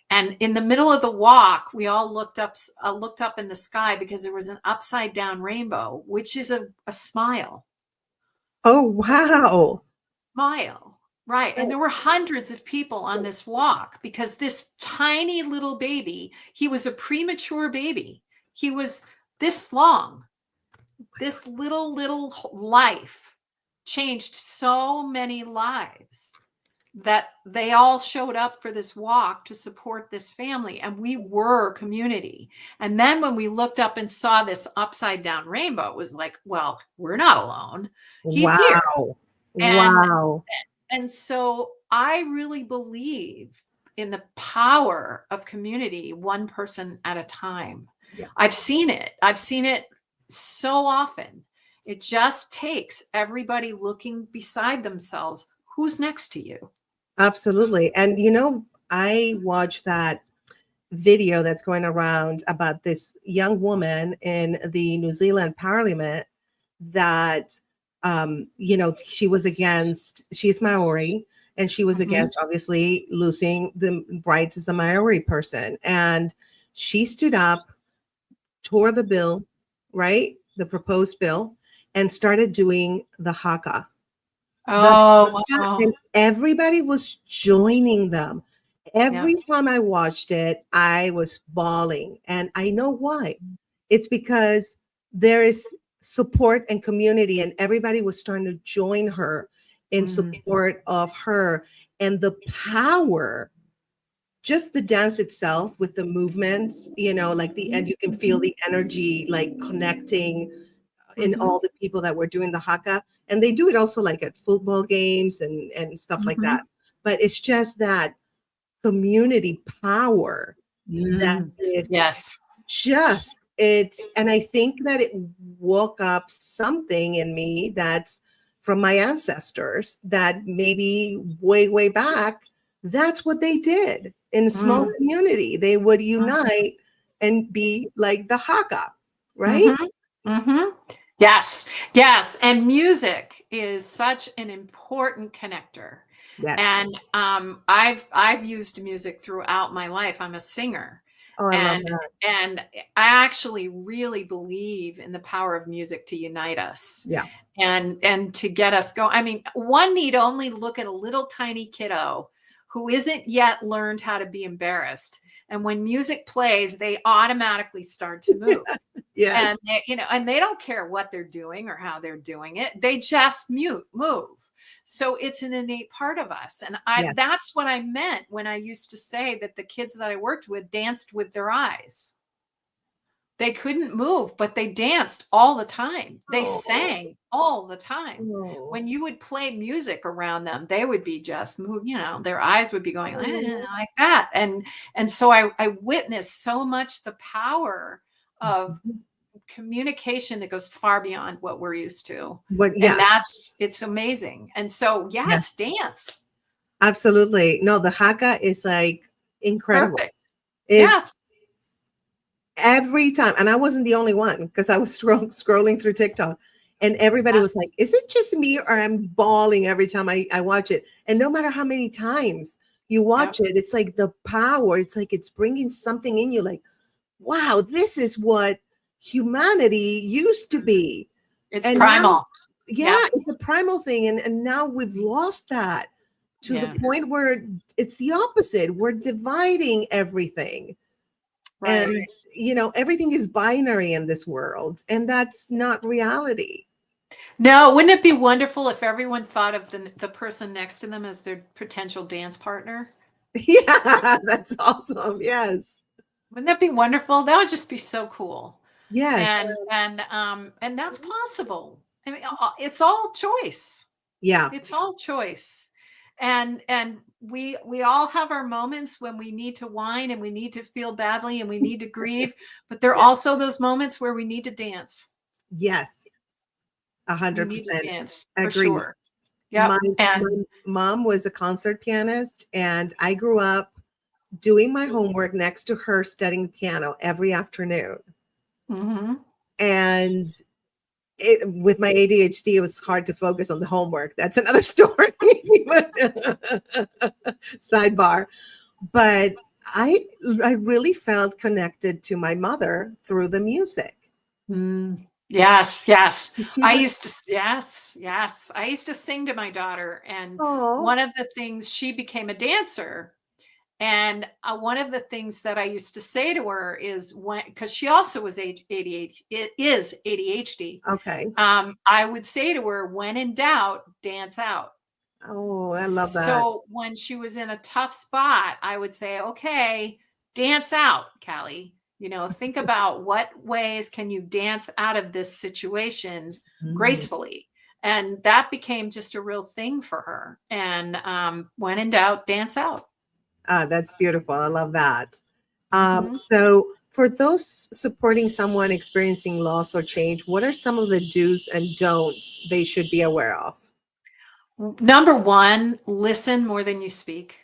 [SPEAKER 2] And in the middle of the walk, we all looked up in the sky because there was an upside down rainbow, which is a smile.
[SPEAKER 1] Oh, wow.
[SPEAKER 2] Smile. Right. And there were hundreds of people on this walk because this tiny little baby, he was a premature baby. He was this long. This little life changed so many lives that they all showed up for this walk to support this family. And we were a community. And then when we looked up and saw this upside down rainbow, it was like, well, we're not alone. He's here.
[SPEAKER 1] Wow.
[SPEAKER 2] And
[SPEAKER 1] Wow.
[SPEAKER 2] and so I really believe in the power of community, one person at a time.
[SPEAKER 1] Yeah.
[SPEAKER 2] I've seen it. I've seen it so often. It just takes everybody looking beside themselves. Who's next to you?
[SPEAKER 1] Absolutely. And I watched that video that's going around about this young woman in the New Zealand parliament that she's Maori and she was
[SPEAKER 2] Mhm.
[SPEAKER 1] against obviously losing the rights as a Maori person. And she stood up, tore the bill, right? The proposed bill, and started doing the haka. The
[SPEAKER 2] Oh,
[SPEAKER 1] haka,
[SPEAKER 2] wow.
[SPEAKER 1] and everybody was joining them.
[SPEAKER 2] Yeah.
[SPEAKER 1] Every time I watched it, I was bawling. And I know why. It's because there is support and community, and everybody was starting to join her in
[SPEAKER 2] Mm.
[SPEAKER 1] support of her. And the power, just the dance itself with the movements, like and you can feel the energy like connecting in
[SPEAKER 2] Mhm.
[SPEAKER 1] all the people that were doing the haka. And they do it also like at football games and stuff like that.
[SPEAKER 2] Mhm.
[SPEAKER 1] But it's just that community power that
[SPEAKER 2] Mm.
[SPEAKER 1] is
[SPEAKER 2] Yes.
[SPEAKER 1] just it's and I think that it woke up something in me that's from my ancestors that maybe way back that's what they did in a small
[SPEAKER 2] Mm.
[SPEAKER 1] community. They would unite and be like the haka, right?
[SPEAKER 2] Mhm. Mhm. Yes. Yes. And music is such an important connector.
[SPEAKER 1] Yes.
[SPEAKER 2] And I've used music throughout my life. I'm a singer.
[SPEAKER 1] Oh, I love
[SPEAKER 2] And
[SPEAKER 1] that.
[SPEAKER 2] and I actually really believe in the power of music to unite us
[SPEAKER 1] Yeah.
[SPEAKER 2] and to get us going. I mean, one need only look at a little tiny kiddo who isn't yet learned how to be embarrassed. And when music plays, they automatically start to move
[SPEAKER 1] Yes.
[SPEAKER 2] and and they don't care what they're doing or how they're doing it, they just move. So it's an innate part of us, and I
[SPEAKER 1] Yes.
[SPEAKER 2] that's what I meant when I used to say that the kids that I worked with danced with their eyes. They couldn't move, but they danced all the time, they
[SPEAKER 1] Oh,
[SPEAKER 2] sang all the time.
[SPEAKER 1] oh,
[SPEAKER 2] When you would play music around them, they would be just move, their eyes would be going
[SPEAKER 1] oh.
[SPEAKER 2] like that. And so I witnessed so much the power of communication that goes far beyond what we're used to.
[SPEAKER 1] But
[SPEAKER 2] And
[SPEAKER 1] yes,
[SPEAKER 2] it's amazing. And so,
[SPEAKER 1] yes,
[SPEAKER 2] yes, dance.
[SPEAKER 1] absolutely. No, the haka is like incredible.
[SPEAKER 2] Perfect.
[SPEAKER 1] It's
[SPEAKER 2] Yeah.
[SPEAKER 1] every time. And I wasn't the only one because I was scrolling through TikTok and everybody
[SPEAKER 2] Yeah.
[SPEAKER 1] was like, is it just me or I'm bawling every time I watch it? And no matter how many times you
[SPEAKER 2] Yep.
[SPEAKER 1] watch it, it's like the power, it's like it's bringing something in you like, wow, this is what humanity used to be.
[SPEAKER 2] It's
[SPEAKER 1] And now,
[SPEAKER 2] primal.
[SPEAKER 1] yeah,
[SPEAKER 2] Yep.
[SPEAKER 1] it's a primal thing. And now we've lost that to the
[SPEAKER 2] Yeah.
[SPEAKER 1] point where it's the opposite. We're dividing everything.
[SPEAKER 2] Right.
[SPEAKER 1] And, everything is binary in this world, and that's not reality.
[SPEAKER 2] No, wouldn't it be wonderful if everyone thought of the person next to them as their potential dance partner?
[SPEAKER 1] Yeah, that's awesome. Yes.
[SPEAKER 2] Wouldn't that be wonderful? That would just be so cool.
[SPEAKER 1] Yes.
[SPEAKER 2] And that's possible. I mean, it's all choice.
[SPEAKER 1] Yeah.
[SPEAKER 2] It's all choice. And we all have our moments when we need to whine and we need to feel badly and we need to grieve, but there are
[SPEAKER 1] Yeah.
[SPEAKER 2] also those moments where we need to dance.
[SPEAKER 1] Yes.
[SPEAKER 2] We need to
[SPEAKER 1] 100%
[SPEAKER 2] dance for
[SPEAKER 1] agree.
[SPEAKER 2] sure.
[SPEAKER 1] My
[SPEAKER 2] Yep. And
[SPEAKER 1] my mom was a concert pianist, and I grew up doing my homework next to her studying piano every afternoon.
[SPEAKER 2] mhm.
[SPEAKER 1] And with my ADHD, it was hard to focus on the homework. That's another story. Sidebar. But I I really felt connected to my mother through the music.
[SPEAKER 2] Mm, yes, yes.
[SPEAKER 1] She was,
[SPEAKER 2] Yes, yes. I used to sing to my daughter, and
[SPEAKER 1] oh,
[SPEAKER 2] one of the things she became a dancer. And one of the things that I used to say to her is when, because she also was ADHD, it is ADHD.
[SPEAKER 1] okay.
[SPEAKER 2] I would say to her, when in doubt, dance out.
[SPEAKER 1] Oh, I love that.
[SPEAKER 2] So when she was in a tough spot, I would say, okay, dance out, Callie. Think about what ways can you dance out of this situation
[SPEAKER 1] Mm.
[SPEAKER 2] gracefully. And that became just a real thing for her. And when in doubt, dance out.
[SPEAKER 1] Ah, that's beautiful. I love that.
[SPEAKER 2] Mhm.
[SPEAKER 1] So, for those supporting someone experiencing loss or change, what are some of the do's and don'ts they should be aware of?
[SPEAKER 2] Number one, listen more than you speak.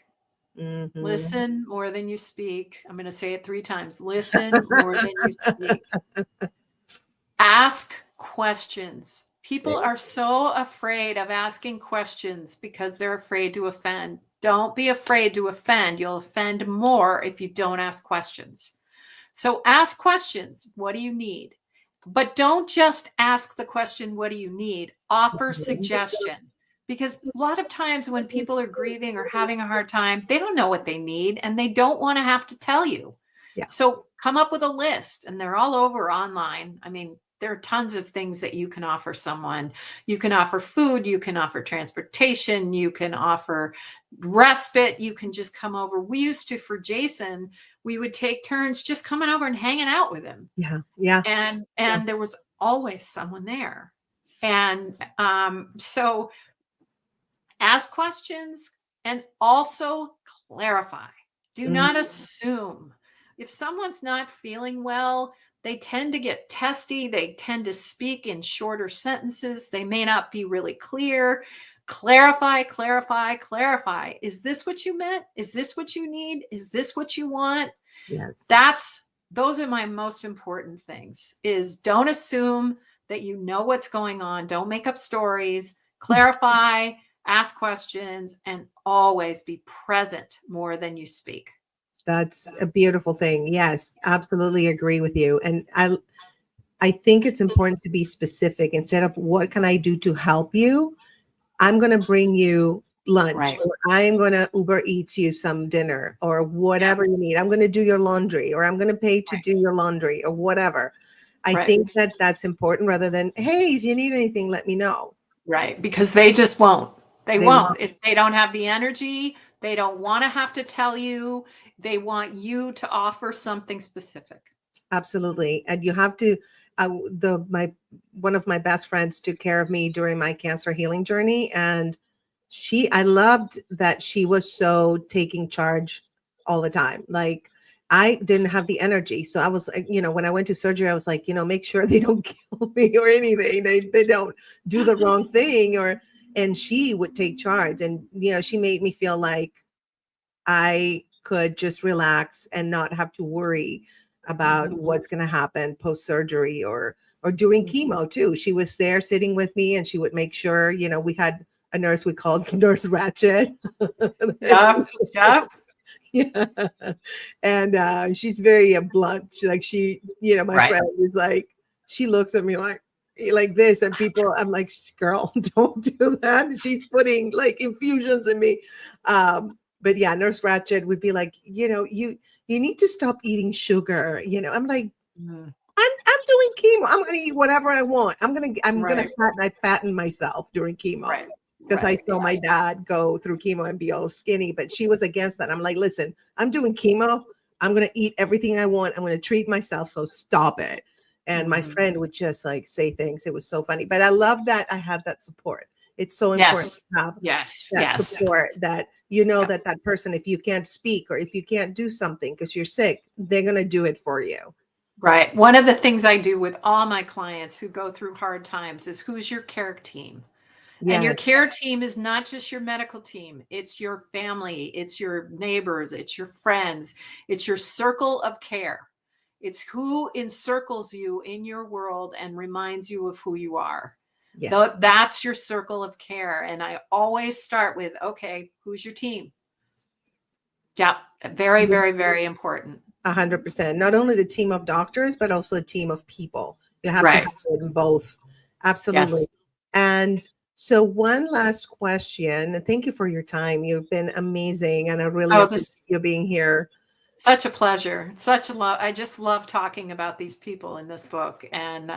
[SPEAKER 1] Hmm.
[SPEAKER 2] Listen more than you speak. I'm going to say it 3 times. Listen more than you speak. Ask questions. People are so afraid of asking questions because they're afraid to offend. Don't be afraid to offend. You'll offend more if you don't ask questions. So ask questions. What do you need? But don't just ask the question, what do you need? Offer suggestion. Because a lot of times when people are grieving or having a hard time, they don't know what they need and they don't want to have to tell you.
[SPEAKER 1] Yeah,
[SPEAKER 2] So come up with a list, and they're all over online. I mean, there are tons of things that you can offer someone. You can offer food, you can offer transportation, you can offer respite, you can just come over. We used to, for Jason, we would take turns just coming over and hanging out with him.
[SPEAKER 1] yeah, yeah,
[SPEAKER 2] And
[SPEAKER 1] yeah.
[SPEAKER 2] and there was always someone there. And so ask questions and also clarify. Do
[SPEAKER 1] Mm,
[SPEAKER 2] not assume. If someone's not feeling well, they tend to get testy. They tend to speak in shorter sentences. They may not be really clear. Clarify, clarify, clarify. Is this what you meant? Is this what you need? Is this what you want?
[SPEAKER 1] yes,
[SPEAKER 2] Those are my most important things, is don't assume that you know what's going on. Don't make up stories. Clarify, ask questions, and always be present more than you speak.
[SPEAKER 1] that's a beautiful thing. Yes, absolutely agree with you. And I think it's important to be specific instead of what can I do to help you? I'm going to bring you lunch,
[SPEAKER 2] Right.
[SPEAKER 1] or I'm going to Uber Eats you some dinner, or
[SPEAKER 2] Yeah.
[SPEAKER 1] whatever you need. I'm going to do your laundry, or I'm going to pay to do your laundry, or whatever. I
[SPEAKER 2] Right.
[SPEAKER 1] think that that's important rather than, hey, if you need anything, let me know.
[SPEAKER 2] Right. Because they just won't. They
[SPEAKER 1] They
[SPEAKER 2] won't.
[SPEAKER 1] won't.
[SPEAKER 2] If they don't have the energy, they don't want to have to tell you. They want you to offer something specific.
[SPEAKER 1] Absolutely. And you have to, the, my, one of my best friends took care of me during my cancer healing journey. And I loved that she was so taking charge all the time. Like, I didn't have the energy. So I was like, when I went to surgery, I was like, make sure they don't kill me or anything. They don't do the wrong thing, and she would take charge. And, she made me feel like I could just relax and not have to worry. about what's going to happen post surgery or during chemo too. She was there sitting with me, and she would make sure, we had a nurse we called Nurse Ratchet.
[SPEAKER 2] Yep. Yep.
[SPEAKER 1] Yeah. And she's very blunt. My
[SPEAKER 2] Right.
[SPEAKER 1] friend is like, she looks at me like this, and people, I'm like, girl, don't do that. She's putting like infusions in me. But yeah, Nurse Ratchet would be like, you need to stop eating sugar. I'm like,
[SPEAKER 2] Mm,
[SPEAKER 1] I'm doing chemo. I'm gonna eat whatever I want. I'm gonna
[SPEAKER 2] right.
[SPEAKER 1] fatten myself during chemo
[SPEAKER 2] Right.
[SPEAKER 1] because I
[SPEAKER 2] Right.
[SPEAKER 1] saw my dad go through chemo and be all skinny. But she was against that. I'm like, listen, I'm doing chemo. I'm gonna eat everything I want. I'm gonna treat myself. So stop it. And my
[SPEAKER 2] Mhm.
[SPEAKER 1] friend would just like say things. It was so funny. But I love that I had that support. It's so important
[SPEAKER 2] Yes.
[SPEAKER 1] to have
[SPEAKER 2] Yes.
[SPEAKER 1] that
[SPEAKER 2] Yes.
[SPEAKER 1] support, that
[SPEAKER 2] Yep.
[SPEAKER 1] that person, if you can't speak or if you can't do something because you're sick, they're gonna do it for you.
[SPEAKER 2] Right. One of the things I do with all my clients who go through hard times is who's your care team? And your
[SPEAKER 1] Yes,
[SPEAKER 2] care team is not just your medical team, it's your family, it's your neighbors, it's your friends, it's your circle of care. It's who encircles you in your world and reminds you of who you are. Though
[SPEAKER 1] yes.
[SPEAKER 2] that's your circle of care. And I always start with, okay, who's your team? Yeah, very, very, very important.
[SPEAKER 1] 100%. Not only the team of doctors, but also a team of people. You have to
[SPEAKER 2] Right.
[SPEAKER 1] have them both. Absolutely.
[SPEAKER 2] Yes.
[SPEAKER 1] And so, one last question. And thank you for your time. You've been amazing, and I really
[SPEAKER 2] Oh,
[SPEAKER 1] appreciate
[SPEAKER 2] this
[SPEAKER 1] you being here.
[SPEAKER 2] such a pleasure. Such a love. I just love talking about these people in this book, and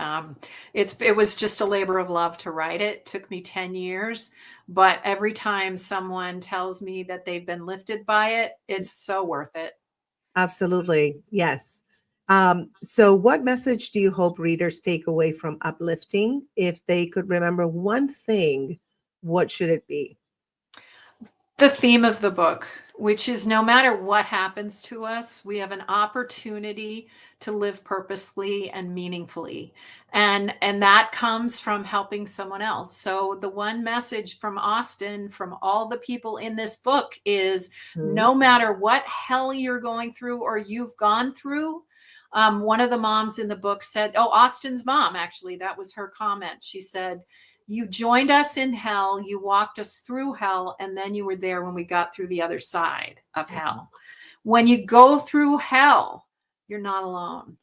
[SPEAKER 2] it was just a labor of love to write it. It took me 10 years, but every time someone tells me that they've been lifted by it, it's so worth it.
[SPEAKER 1] Absolutely. Yes. So, what message do you hope readers take away from Uplifting? If they could remember one thing, what should it be?
[SPEAKER 2] The theme of the book, which is no matter what happens to us, we have an opportunity to live purposely and meaningfully. And that comes from helping someone else. So the one message from Austin, from all the people in this book, is
[SPEAKER 1] Hmm.
[SPEAKER 2] no matter what hell you're going through or you've gone through. One of the moms in the book said, oh, Austin's mom, actually, that was her comment. She said, you joined us in hell, you walked us through hell, and then you were there when we got through the other side of hell. When you go through hell, you're not alone.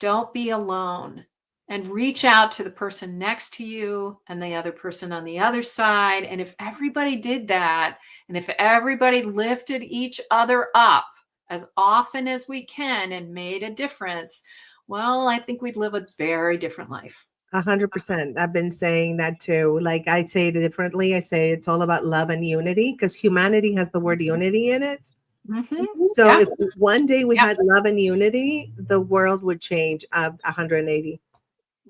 [SPEAKER 2] Don't be alone, and reach out to the person next to you and the other person on the other side. And if everybody did that, and if everybody lifted each other up as often as we can and made a difference, well, I think we'd live a very different life.
[SPEAKER 1] 100%. I've been saying that too. Like I say it differently. I say it's all about love and unity because humanity has the word unity in it. So
[SPEAKER 2] Yeah.
[SPEAKER 1] if one day we
[SPEAKER 2] Yeah.
[SPEAKER 1] had love and unity, the world would change 180.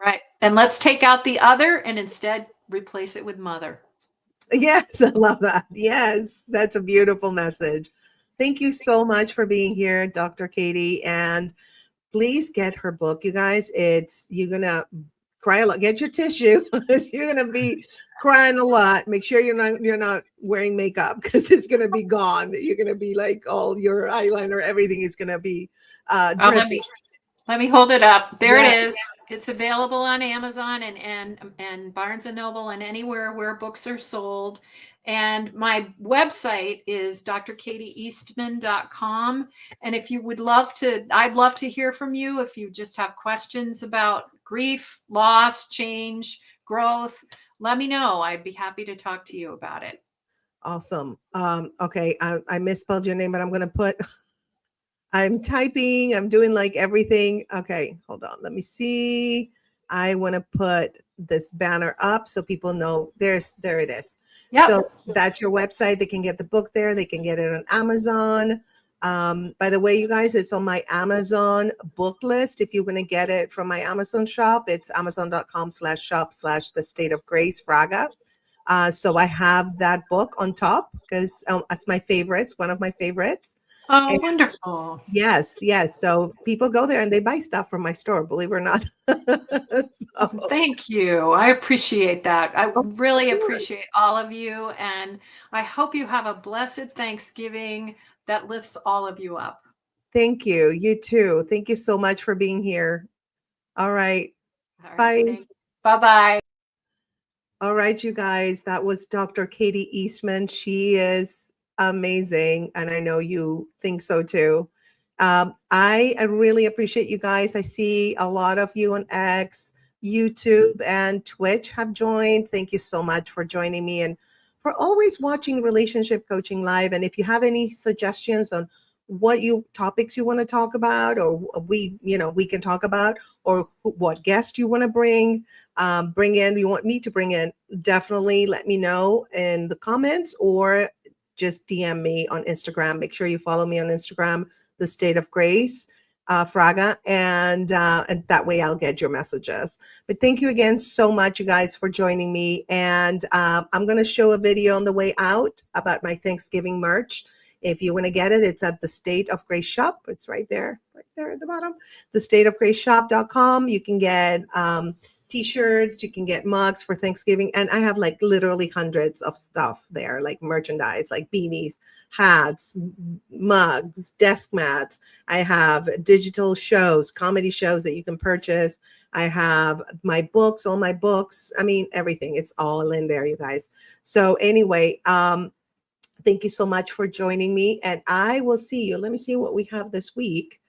[SPEAKER 2] Right. And let's take out the other and instead replace it with mother.
[SPEAKER 1] Yes, I love that. Yes, that's a beautiful message. Thank you so much for being here, Dr. Katie. And please get her book, you guys. You're gonna cry a lot. Get your tissue. You're gonna be crying a lot. Make sure you're not wearing makeup because it's gonna be gone. You're gonna be like all your eyeliner, everything is gonna be
[SPEAKER 2] Oh,
[SPEAKER 1] dreadful.
[SPEAKER 2] let me hold it up. There it
[SPEAKER 1] Yeah,
[SPEAKER 2] is. It's available on Amazon and Barnes and Noble and anywhere where books are sold. And my website is drkatieeastman.com. And if you would love to, I'd love to hear from you if you just have questions about grief, loss, change, growth. Let me know. I'd be happy to talk to you about it.
[SPEAKER 1] awesome. Okay, I misspelled your name, but I'm typing, I'm doing like everything. Okay, hold on. Let me see. I want to put this banner up so people know there it is. So
[SPEAKER 2] Yep.
[SPEAKER 1] that's your website. They can get the book there. They can get it on Amazon. By the way, you guys, it's on my Amazon book list. If you're going to get it from my Amazon shop, it's amazon.com/shop/the state of grace Fraga. So I have that book on top because that's my favorites, one of my favorites.
[SPEAKER 2] Oh, wonderful.
[SPEAKER 1] Yes, yes. So people go there and they buy stuff from my store, believe it or not. So,
[SPEAKER 2] Thank you. I appreciate that. I
[SPEAKER 1] of
[SPEAKER 2] really
[SPEAKER 1] course.
[SPEAKER 2] appreciate all of you. And I hope you have a blessed Thanksgiving that lifts all of you up.
[SPEAKER 1] Thank you. You too. Thank you so much for being here. All right.
[SPEAKER 2] All right.
[SPEAKER 1] Bye.
[SPEAKER 2] Thank you. Bye-bye.
[SPEAKER 1] All right, you guys. That was Dr. Katie Eastman. She is amazing. And I know you think so too. I really appreciate you guys. I see a lot of you on X, YouTube, and Twitch have joined. Thank you so much for joining me and for always watching Relationship Coaching Live. And if you have any suggestions on what you topics you want to talk about, or we can talk about, or what guest you want to bring in, you want me to bring in, definitely let me know in the comments or just DM me on Instagram. Make sure you follow me on Instagram, The State of Grace, Fraga, and that way I'll get your messages. But thank you again so much, you guys, for joining me. And I'm going to show a video on the way out about my Thanksgiving merch. If you want to get it, it's at the State of Grace shop. It's right there at the bottom. thestateofgraceshop.com. You can get t-shirts, you can get mugs for Thanksgiving, and I have like literally hundreds of stuff there, like merchandise, like beanies, hats, mugs, desk mats. I have digital shows, comedy shows that you can purchase. I have my books, all my books. I mean, everything. It's all in there, you guys. So anyway, thank you so much for joining me, and I will see you. Let me see what we have this week,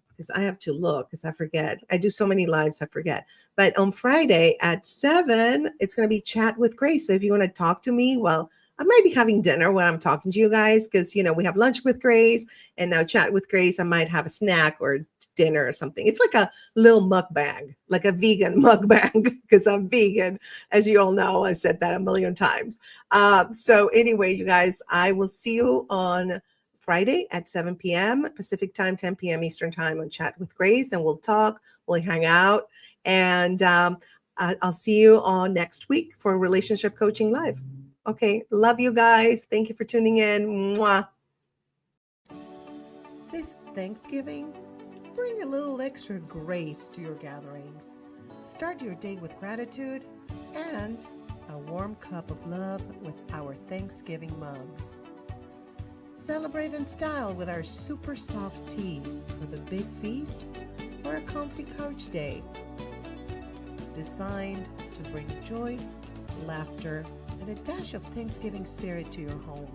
[SPEAKER 1] because I have to look because I forget. I do so many lives, I forget. But on Friday at 7, it's going to be Chat with Grace. So if you want to talk to me, well, I might be having dinner when I'm talking to you guys, because, we have lunch with Grace and now Chat with Grace. I might have a snack or dinner or something. It's like a little mukbang, like a vegan mukbang, because I'm vegan. As you all know, I've said that a million times. So anyway, you guys, I will see you on Friday at 7 p.m. Pacific time, 10 p.m. Eastern time on Chat with Grace, and we'll talk, we'll hang out, and I'll see you on next week for Relationship Coaching Live. Okay, love you guys. Thank you for tuning in. Mwah. This Thanksgiving, bring a little extra grace to your gatherings. Start your day with gratitude and a warm cup of love with our Thanksgiving mugs. Celebrate in style with our super soft teas for the big feast or a comfy couch day. Designed to bring joy, laughter, and a dash of Thanksgiving spirit to your home.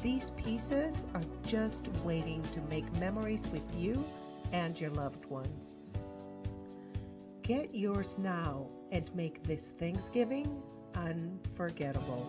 [SPEAKER 1] These pieces are just waiting to make memories with you and your loved ones. Get yours now and make this Thanksgiving unforgettable.